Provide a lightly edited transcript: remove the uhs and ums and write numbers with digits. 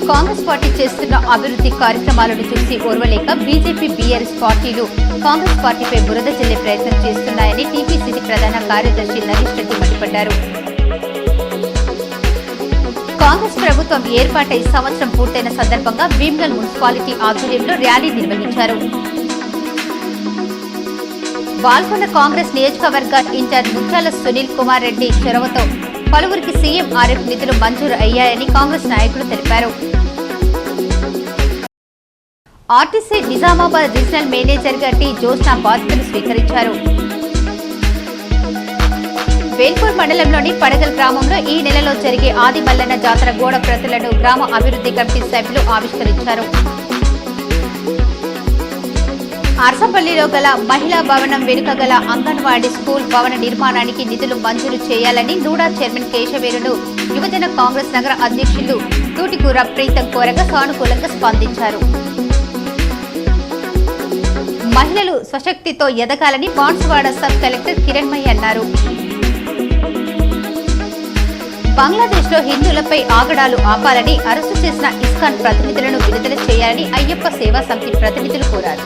Congress party చేస్తున్న అభివృద్ధి కార్యక్రమాలను చూసి ఓర్వలేక బీజేపీ బీఆర్ఎస్ పార్టీలు కాంగ్రెస్ పార్టీపై బురద జల్లే ప్రయత్నం చేస్తున్నాయని టీపీసీసీ ప్రధాన కార్యదర్శి నరేష్ రెడ్డి మండిపడ్డారు. కాంగ్రెస్ ప్రభుత్వం ఏర్పాటై సంవత్సరం పూర్తయిన సందర్భంగా భీమ్గల్ మున్సిపాలిటీ ఆధ్వర్యంలో ర్యాలీ నిర్వహించారు. బాల్కొండ కాంగ్రెస్ నియోజకవర్గ ఇన్ఛార్జ్ ముత్యాల సునీల్ కుమార్ రెడ్డి చొరవతో పలువురికి సీఎంఆర్ఎఫ్ నిధులు మంజూరు అయ్యాయని కాంగ్రెస్ నాయకులు తెలిపారు. ఆర్టీసీ నిజామాబాద్ రీజనల్ మేనేజర్ గా టి జోష్నా బాధ్యతలు స్వీకరించారు. వేల్పూర్ మండలంలోని పడగల్ గ్రామంలో ఈ నెలలో జరిగే ఆది మల్లన్న జాతర గోడ ప్రతులను గ్రామ అభివృద్ధి కమిటీ సభ్యులు ఆవిష్కరించారు. అర్సపల్లిలో గల మహిళా భవనం వెనుక గల అంగన్వాడీ స్కూల్ భవన నిర్మాణానికి నిధులు మంజూరు చేయాలని నూడా చైర్మన్ కేశవేరుడు యువజన కాంగ్రెస్ నగర అధ్యక్షులు తూటికూర ప్రీతం కోరగా సానుకూలంగా స్పందించారు. మహిళలు స్వశక్తితో ఎదగాలని బాన్సువాడ సబ్ కలెక్టర్ కిరణ్మయ్య అన్నారు. బంగ్లాదేశ్ లో హిందువులపై ఆగడాలు ఆపాలని అరెస్టు చేసిన ఇస్కాన్ ప్రతినిధులను విడుదల చేయాలని అయ్యప్ప సేవా సమితి ప్రతినిధులు కోరారు.